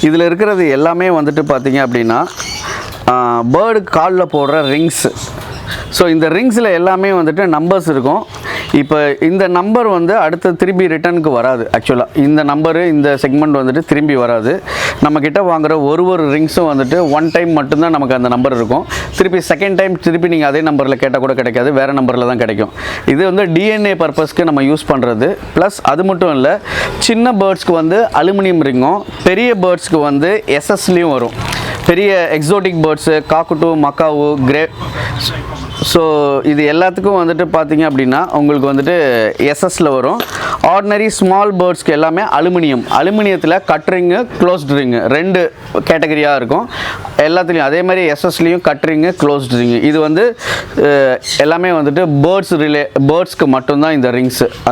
இதில் இருக்கிறது எல்லாமே வந்துட்டு பார்த்தீங்க அப்படின்னா பேர்டு காலில் போடுற ரிங்ஸ். ஸோ இந்த ரிங்ஸில் எல்லாமே வந்துட்டு நம்பர்ஸ் இருக்கும். இப்போ இந்த நம்பர் வந்து அடுத்து திரும்பி ரிட்டர்னுக்கு வராது. ஆக்சுவலாக இந்த நம்பரு இந்த செக்மெண்ட் வந்துட்டு திரும்பி வராது. நம்மக்கிட்ட வாங்குகிற ஒரு ரிங்ஸும் வந்துட்டு ஒன் டைம் மட்டும்தான் நமக்கு அந்த நம்பர் இருக்கும். திருப்பி செகண்ட் டைம் திருப்பி நீங்கள் அதே நம்பரில் கேட்டால் கூட கிடைக்காது, வேறு நம்பரில் தான் கிடைக்கும். இது வந்து டிஎன்ஏ பர்பஸ்க்கு நம்ம யூஸ் பண்ணுறது. ப்ளஸ் அது மட்டும் இல்லை, சின்ன பேர்ட்ஸ்க்கு வந்து அலுமினியம் ரிங்கும், பெரிய பேர்ட்ஸ்க்கு வந்து எஸ்எஸ்லேயும் வரும். பெரிய exotic birds, cockatoo, macaw, grey. So இது எல்லாத்துக்கும் வந்துட்டு பார்த்தீங்க அப்படின்னா உங்களுக்கு வந்துட்டு எஸ்எஸ்ல வரும். ஆர்டினரி ஸ்மால் பேர்ட்ஸ்க்கு எல்லாமே அலுமினியத்தில் கட் ரிங்கு, க்ளோஸ்ட் ரிங்கு 2 கேட்டகரியாக இருக்கும். எல்லாத்துலேயும் அதே மாதிரி எஸ்எஸ்லேயும் கட் ரிங்கு, க்ளோஸ்ட் ரிங்கு. இது வந்து எல்லாமே வந்துட்டு பேர்ட்ஸ்க்கு மட்டும்தான் இந்த ரிங்ஸு.